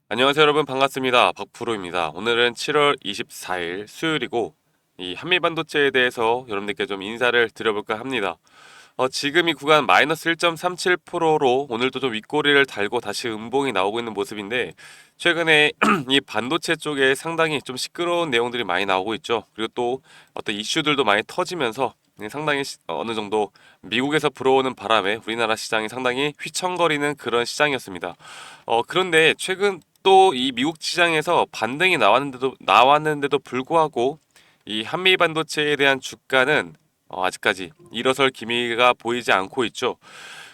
안녕하세요 여러분, 반갑습니다. 박프로입니다. 오늘은 7월 24일 수요일이고, 이 한미반도체에 대해서 여러분들께 좀 인사를 드려볼까 합니다. 지금 이 구간 마이너스 1.37%로 오늘도 좀 윗꼬리를 달고 다시 음봉이 나오고 있는 모습인데, 최근에 이 반도체 쪽에 상당히 좀 시끄러운 내용들이 많이 나오고 있죠. 그리고 또 어떤 이슈들도 많이 터지면서 상당히 어느 정도 미국에서 불어오는 바람에 우리나라 시장이 상당히 휘청거리는 그런 시장이었습니다. 그런데 최근 또 이 미국 시장에서 반등이 나왔는데도 불구하고 이 한미 반도체에 대한 주가는 아직까지 일어설 기미가 보이지 않고 있죠.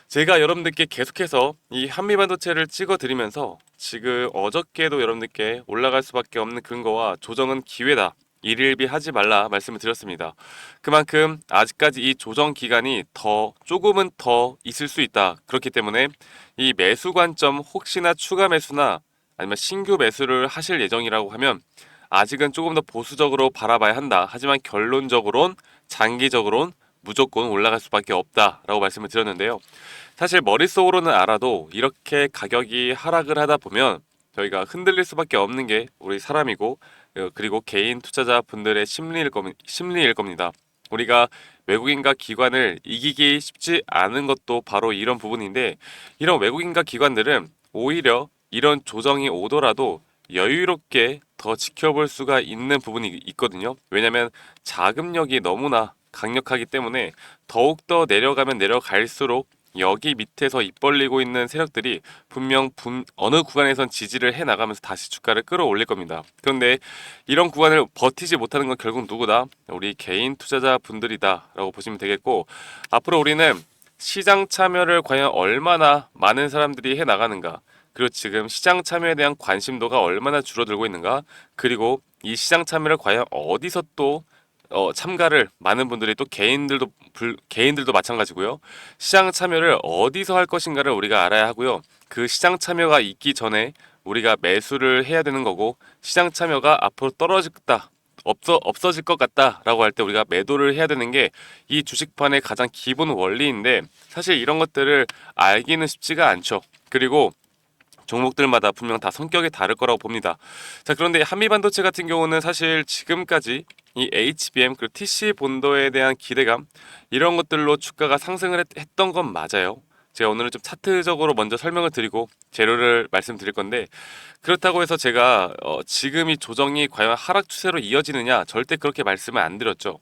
제가 여러분들께 계속해서 이 한미 반도체를 찍어 드리면서 지금 어저께도 여러분들께 올라갈 수밖에 없는 근거와 조정은 기회다, 일일비 하지 말라 말씀을 드렸습니다. 그만큼 아직까지 이 조정 기간이 조금은 더 있을 수 있다. 그렇기 때문에 이 매수 관점, 혹시나 추가 매수나 아니면 신규 매수를 하실 예정이라고 하면 아직은 조금 더 보수적으로 바라봐야 한다. 하지만 결론적으론 장기적으론 무조건 올라갈 수밖에 없다라고 말씀을 드렸는데요. 사실 머릿속으로는 알아도 이렇게 가격이 하락을 하다 보면 저희가 흔들릴 수밖에 없는 게 우리 사람이고, 그리고 개인 투자자 분들의 심리일 겁니다. 우리가 외국인과 기관을 이기기 쉽지 않은 것도 바로 이런 부분인데, 이런 외국인과 기관들은 오히려 이런 조정이 오더라도 여유롭게 더 지켜볼 수가 있는 부분이 있거든요. 왜냐하면 자금력이 너무나 강력하기 때문에 더욱더 내려가면 내려갈수록 여기 밑에서 입 벌리고 있는 세력들이 어느 구간에선 지지를 해 나가면서 다시 주가를 끌어올릴 겁니다. 그런데 이런 구간을 버티지 못하는 건 결국 누구다? 우리 개인 투자자 분들이다라고 보시면 되겠고, 앞으로 우리는 시장 참여를 과연 얼마나 많은 사람들이 해 나가는가, 그리고 지금 시장 참여에 대한 관심도가 얼마나 줄어들고 있는가, 그리고 이 시장 참여를 과연 어디서 또 참가를 많은 분들이 또 개인들도 마찬가지고요. 시장 참여를 어디서 할 것인가를 우리가 알아야 하고요. 그 시장 참여가 있기 전에 우리가 매수를 해야 되는 거고, 시장 참여가 앞으로 없어질 것 같다라고 할 때 우리가 매도를 해야 되는 게 이 주식판의 가장 기본 원리인데, 사실 이런 것들을 알기는 쉽지가 않죠. 그리고 종목들마다 분명 다 성격이 다를 거라고 봅니다. 자, 그런데 한미반도체 같은 경우는 사실 지금까지 이 HBM 그리고 TC 본도에 대한 기대감, 이런 것들로 주가가 상승을 했던 건 맞아요. 제가 오늘은 좀 차트적으로 먼저 설명을 드리고 재료를 말씀드릴 건데, 그렇다고 해서 제가 지금 이 조정이 과연 하락 추세로 이어지느냐, 절대 그렇게 말씀을 안 드렸죠.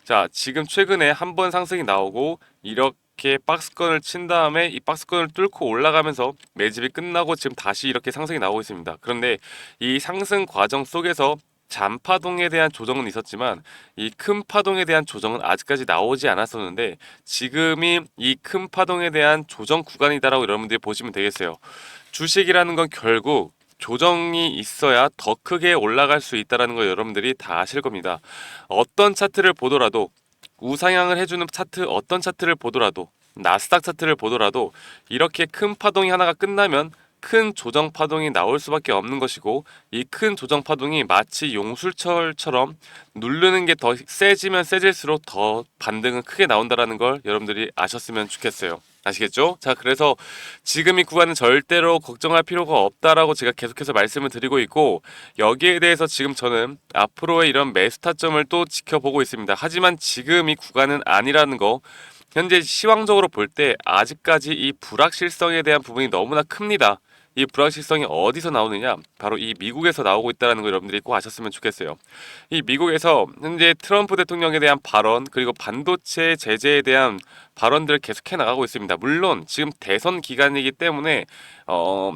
자, 지금 최근에 한 번 상승이 나오고 이렇게 박스권을 친 다음에 이 박스권을 뚫고 올라가면서 매집이 끝나고 지금 다시 이렇게 상승이 나오고 있습니다. 그런데 이 상승 과정 속에서 잔파동에 대한 조정은 있었지만 이 큰 파동에 대한 조정은 아직까지 나오지 않았었는데, 지금이 이 큰 파동에 대한 조정 구간이다라고 여러분들이 보시면 되겠어요. 주식이라는 건 결국 조정이 있어야 더 크게 올라갈 수 있다는 거 여러분들이 다 아실 겁니다. 어떤 차트를 보더라도, 우상향을 해주는 차트, 어떤 차트를 보더라도, 나스닥 차트를 보더라도 이렇게 큰 파동이 하나가 끝나면 큰 조정 파동이 나올 수밖에 없는 것이고, 이 큰 조정 파동이 마치 용술철처럼 누르는 게 더 세지면 세질수록 더 반등은 크게 나온다라는 걸 여러분들이 아셨으면 좋겠어요. 아시겠죠? 자, 그래서 지금 이 구간은 절대로 걱정할 필요가 없다라고 제가 계속해서 말씀을 드리고 있고, 여기에 대해서 지금 저는 앞으로의 이런 매수 타점을 또 지켜보고 있습니다. 하지만 지금 이 구간은 아니라는 거, 현재 시황적으로 볼 때 아직까지 이 불확실성에 대한 부분이 너무나 큽니다. 이 불확실성이 어디서 나오느냐? 바로 이 미국에서 나오고 있다는 거 여러분들이 꼭 아셨으면 좋겠어요. 이 미국에서 현재 트럼프 대통령에 대한 발언, 그리고 반도체 제재에 대한 발언들을 계속해 나가고 있습니다. 물론 지금 대선 기간이기 때문에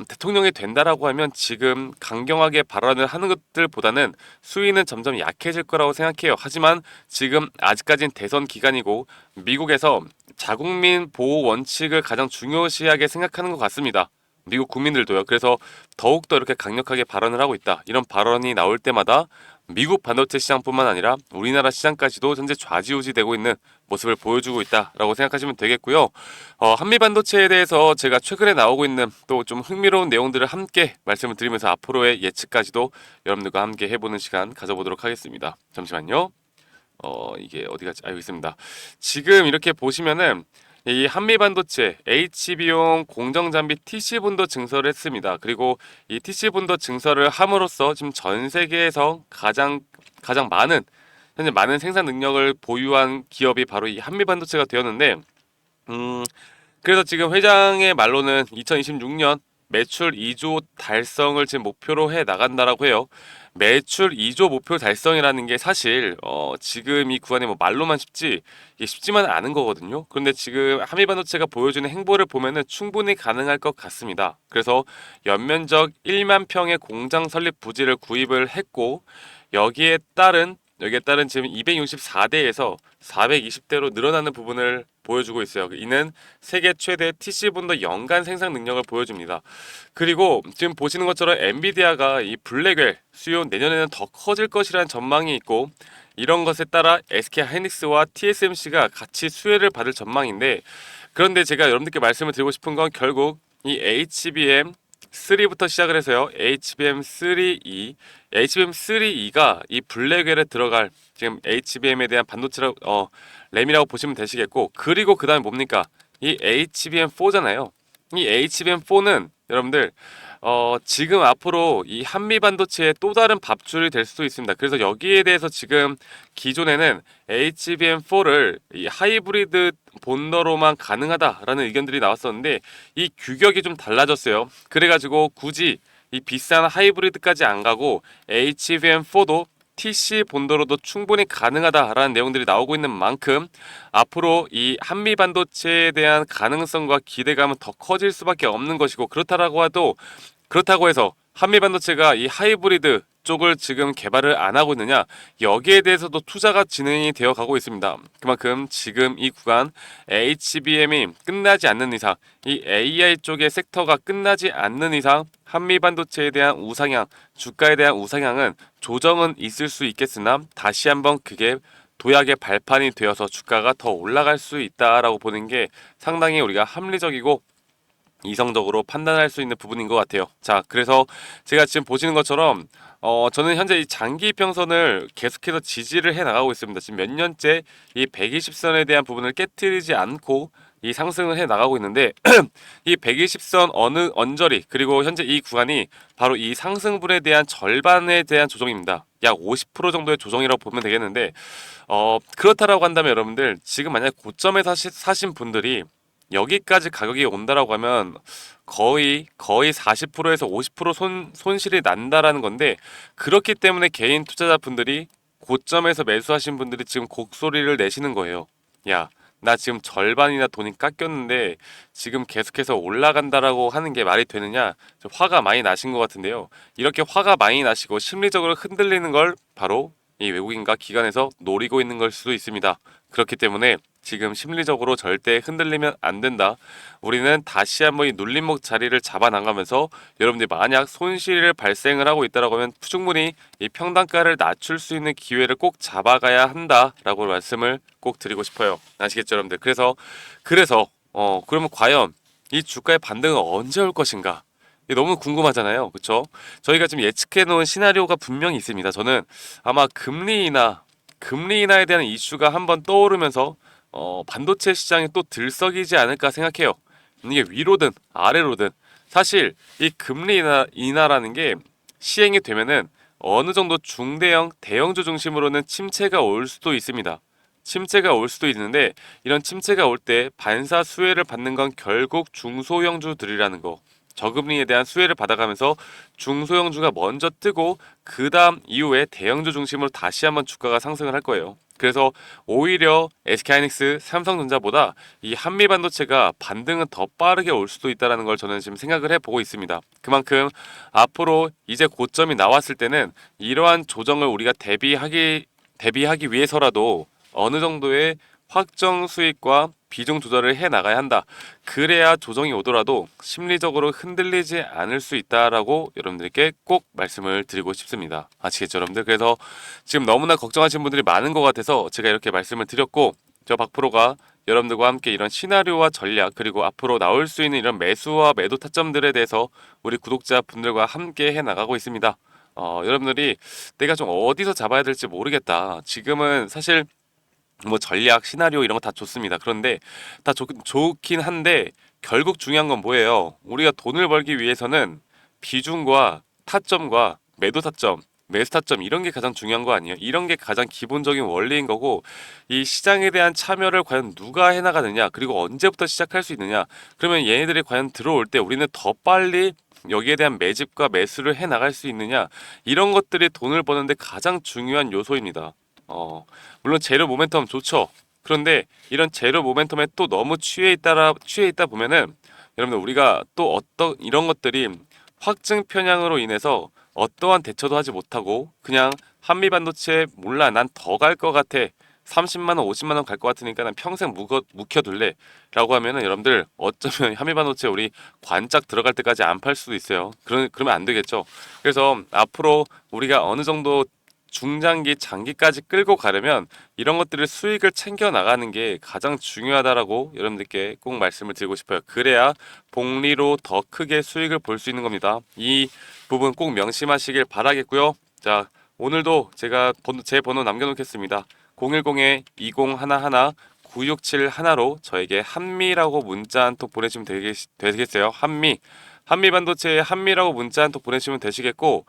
대통령이 된다라고 하면 지금 강경하게 발언을 하는 것들보다는 수위는 점점 약해질 거라고 생각해요. 하지만 지금 아직까지는 대선 기간이고 미국에서 자국민 보호 원칙을 가장 중요시하게 생각하는 것 같습니다. 미국 국민들도요. 그래서 더욱더 이렇게 강력하게 발언을 하고 있다. 이런 발언이 나올 때마다 미국 반도체 시장뿐만 아니라 우리나라 시장까지도 현재 좌지우지되고 있는 모습을 보여주고 있다라고 생각하시면 되겠고요. 한미 반도체에 대해서 제가 최근에 나오고 있는 또 좀 흥미로운 내용들을 함께 말씀을 드리면서 앞으로의 예측까지도 여러분들과 함께 해보는 시간 가져보도록 하겠습니다. 잠시만요. 이게 어디 갔지? 여기 있습니다. 지금 이렇게 보시면은 이 한미반도체 HB용 공정장비 TC본도 증설을 했습니다. 그리고 이 TC본도 증설을 함으로써 지금 전 세계에서 가장 많은 현재 많은 생산 능력을 보유한 기업이 바로 이 한미반도체가 되었는데 음, 그래서 지금 회장의 말로는 2026년 매출 2조 달성을 지금 목표로 해 나간다라고 해요. 매출 2조 목표 달성이라는 게 사실 지금 이 구간이 뭐 말로만 쉽지 이게 쉽지만 않은 거거든요. 그런데 지금 한미반도체가 보여주는 행보를 보면은 충분히 가능할 것 같습니다. 그래서 연면적 1만 평의 공장 설립 부지를 구입을 했고 여기에 따른 지금 264대에서 420대로 늘어나는 부분을 보여주고 있어요. 이는 세계 최대 TC본도 연간 생산 능력을 보여줍니다. 그리고 지금 보시는 것처럼 엔비디아가 이 블랙웰 수요 내년에는 더 커질 것이라는 전망이 있고 이런 것에 따라 SK 하이닉스와 TSMC가 같이 수혜를 받을 전망인데 그런데 제가 여러분들께 말씀을 드리고 싶은 건 결국 이 HBM 3부터 시작을 해서요. HBM3E, HBM3E가 이 블랙웰에 들어갈 지금 HBM에 대한 반도체라 램이라고 보시면 되시겠고 그리고 그다음에 뭡니까? 이 HBM4잖아요. 이 HBM4는 여러분들 지금 앞으로 이 한미 반도체의 또 다른 밥줄이 될 수도 있습니다. 그래서 여기에 대해서 지금 기존에는 HBM4를 이 하이브리드 본더로만 가능하다라는 의견들이 나왔었는데 이 규격이 좀 달라졌어요. 그래가지고 굳이 이 비싼 하이브리드까지 안 가고 HBM4도 TC 본도로도 충분히 가능하다라는 내용들이 나오고 있는 만큼 앞으로 이 한미 반도체에 대한 가능성과 기대감은 더 커질 수밖에 없는 것이고 그렇다고 해서 한미 반도체가 이 하이브리드 쪽을 지금 개발을 안 하고 있느냐 여기에 대해서도 투자가 진행이 되어 가고 있습니다. 그만큼 지금 이 구간 HBM이 끝나지 않는 이상 이 AI 쪽의 섹터가 끝나지 않는 이상 한미 반도체에 대한 우상향 주가에 대한 우상향은 조정은 있을 수 있겠으나 다시 한번 그게 도약의 발판이 되어서 주가가 더 올라갈 수 있다라고 보는 게 상당히 우리가 합리적이고 이성적으로 판단할 수 있는 부분인 것 같아요. 자, 그래서 제가 지금 보시는 것처럼 저는 현재 이 장기 이평선을 계속해서 지지를 해 나가고 있습니다. 지금 몇 년째 이 120선에 대한 부분을 깨트리지 않고 이 상승을 해 나가고 있는데 이 120선 어느 언저리 그리고 현재 이 구간이 바로 이 상승분에 대한 절반에 대한 조정입니다. 약 50% 정도의 조정이라고 보면 되겠는데 그렇다라고 한다면 여러분들 지금 만약 고점에 사신 분들이 여기까지 가격이 온다라고 하면 거의 40%에서 50% 손실이 난다라는 건데 그렇기 때문에 개인 투자자분들이 고점에서 매수하신 분들이 지금 곡소리를 내시는 거예요. 야, 나 지금 절반이나 돈이 깎였는데 지금 계속해서 올라간다라고 하는 게 말이 되느냐? 좀 화가 많이 나신 것 같은데요. 이렇게 화가 많이 나시고 심리적으로 흔들리는 걸 바로 이 외국인과 기관에서 노리고 있는 걸 수도 있습니다. 그렇기 때문에 지금 심리적으로 절대 흔들리면 안 된다. 우리는 다시 한번 이 눌림목 자리를 잡아 나가면서 여러분들이 만약 손실을 발생을 하고 있다라고 하면 충분히 이 평단가를 낮출 수 있는 기회를 꼭 잡아가야 한다라고 말씀을 꼭 드리고 싶어요. 아시겠죠, 여러분들? 그래서 그러면 과연 이 주가의 반등은 언제 올 것인가? 이게 너무 궁금하잖아요. 그렇죠? 저희가 지금 예측해 놓은 시나리오가 분명히 있습니다. 저는 아마 금리 인하에 대한 이슈가 한번 떠오르면서 반도체 시장이 또 들썩이지 않을까 생각해요. 이게 위로든 아래로든 사실 이 인하라는 게 시행이 되면은 어느 정도 중대형 대형주 중심으로는 침체가 올 수도 있습니다. 침체가 올 수도 있는데 이런 침체가 올 때 반사 수혜를 받는 건 결국 중소형주들이라는 거. 저금리에 대한 수혜를 받아가면서 중소형주가 먼저 뜨고 그 다음 이후에 대형주 중심으로 다시 한번 주가가 상승을 할 거예요. 그래서 오히려 SK하이닉스, 삼성전자보다 이 한미반도체가 반등은 더 빠르게 올 수도 있다는 걸 저는 지금 생각을 해보고 있습니다. 그만큼 앞으로 이제 고점이 나왔을 때는 이러한 조정을 우리가 대비하기 위해서라도 어느 정도의 확정 수익과 비중 조절을 해 나가야 한다. 그래야 조정이 오더라도 심리적으로 흔들리지 않을 수 있다라고 여러분들께 꼭 말씀을 드리고 싶습니다. 아시겠죠, 여러분들? 그래서 지금 너무나 걱정하시는 분들이 많은 것 같아서 제가 이렇게 말씀을 드렸고 저 박프로가 여러분들과 함께 이런 시나리오와 전략 그리고 앞으로 나올 수 있는 이런 매수와 매도 타점들에 대해서 우리 구독자분들과 함께 해 나가고 있습니다. 여러분들이 내가 좀 어디서 잡아야 될지 모르겠다. 지금은 사실 뭐 전략, 시나리오 이런 거 다 좋습니다. 그런데 다 좋긴 한데 결국 중요한 건 뭐예요? 우리가 돈을 벌기 위해서는 비중과 타점과 매도 타점, 매수 타점 이런 게 가장 중요한 거 아니에요? 이런 게 가장 기본적인 원리인 거고 이 시장에 대한 참여를 과연 누가 해나가느냐 그리고 언제부터 시작할 수 있느냐 그러면 얘네들이 과연 들어올 때 우리는 더 빨리 여기에 대한 매집과 매수를 해 나갈 수 있느냐 이런 것들이 돈을 버는데 가장 중요한 요소입니다. 물론 제로 모멘텀 좋죠. 그런데 이런 제로 모멘텀에 또 너무 취해 있다 보면은 여러분들 우리가 또 어떤 이런 것들이 확증 편향으로 인해서 어떠한 대처도 하지 못하고 그냥 한미 반도체 몰라 난 더 갈 것 같아. 30만 원, 50만 원 갈 것 같으니까 난 평생 묵혀둘래 라고 하면은 여러분들 어쩌면 한미 반도체 우리 관짝 들어갈 때까지 안 팔 수도 있어요. 그러면 안 되겠죠. 그래서 앞으로 우리가 어느 정도 중장기, 장기까지 끌고 가려면 이런 것들을 수익을 챙겨 나가는 게 가장 중요하다라고 여러분들께 꼭 말씀을 드리고 싶어요. 그래야 복리로 더 크게 수익을 볼 수 있는 겁니다. 이 부분 꼭 명심하시길 바라겠고요. 자, 오늘도 제가 제 번호 남겨놓겠습니다. 010-2011-9671로 저에게 한미라고 문자 한 통 보내시면 되겠어요. 한미 반도체에 한미라고 문자 한 통 보내시면 되시겠고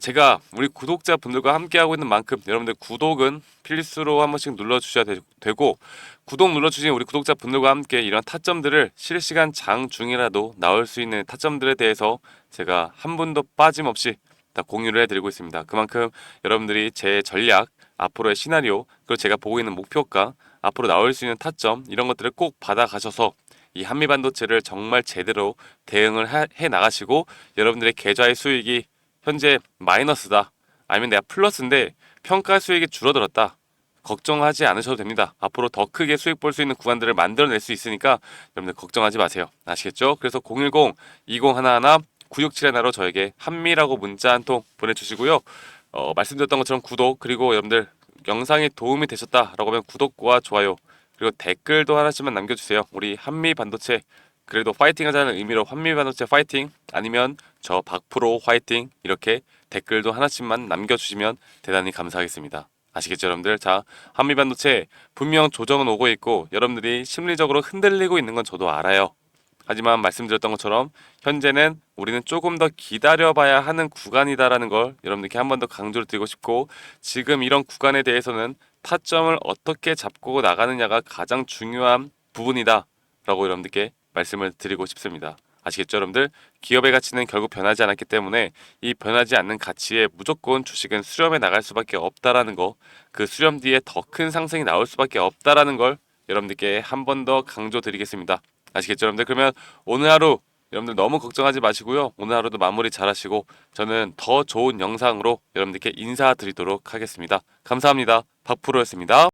제가 우리 구독자분들과 함께하고 있는 만큼 여러분들 구독은 필수로 한 번씩 눌러주셔야 되고 구독 눌러주신 우리 구독자분들과 함께 이런 타점들을 실시간 장 중이라도 나올 수 있는 타점들에 대해서 제가 한 분도 빠짐없이 다 공유를 해드리고 있습니다. 그만큼 여러분들이 제 전략, 앞으로의 시나리오, 그리고 제가 보고 있는 목표가 앞으로 나올 수 있는 타점 이런 것들을 꼭 받아가셔서 이 한미 반도체를 정말 제대로 대응을 해 나가시고 여러분들의 계좌의 수익이 현재 마이너스다. 아니면 내가 플러스인데 평가 수익이 줄어들었다. 걱정하지 않으셔도 됩니다. 앞으로 더 크게 수익 볼 수 있는 구간들을 만들어낼 수 있으니까 여러분들 걱정하지 마세요. 아시겠죠? 그래서 010-2011-9671로 저에게 한미라고 문자 한 통 보내주시고요. 말씀드렸던 것처럼 구독 그리고 여러분들 영상이 도움이 되셨다라고 하면 구독과 좋아요 그리고 댓글도 하나씩만 남겨주세요. 우리 한미 반도체 그래도 파이팅 하자는 의미로 한미 반도체 파이팅 아니면 저 박프로 화이팅 이렇게 댓글도 하나씩만 남겨주시면 대단히 감사하겠습니다. 아시겠죠 여러분들? 자, 한미 반도체 분명 조정은 오고 있고 여러분들이 심리적으로 흔들리고 있는 건 저도 알아요. 하지만 말씀드렸던 것처럼 현재는 우리는 조금 더 기다려봐야 하는 구간이다라는 걸 여러분들께 한 번 더 강조를 드리고 싶고 지금 이런 구간에 대해서는 타점을 어떻게 잡고 나가느냐가 가장 중요한 부분이다 라고 여러분들께 말씀을 드리고 싶습니다. 아시겠죠 여러분들? 기업의 가치는 결국 변하지 않았기 때문에 이 변하지 않는 가치에 무조건 주식은 수렴해 나갈 수밖에 없다라는 거 그 수렴 뒤에 더 큰 상승이 나올 수밖에 없다라는 걸 여러분들께 한 번 더 강조드리겠습니다. 아시겠죠 여러분들? 그러면 오늘 하루 여러분들 너무 걱정하지 마시고요. 오늘 하루도 마무리 잘 하시고 저는 더 좋은 영상으로 여러분들께 인사드리도록 하겠습니다. 감사합니다. 박프로였습니다.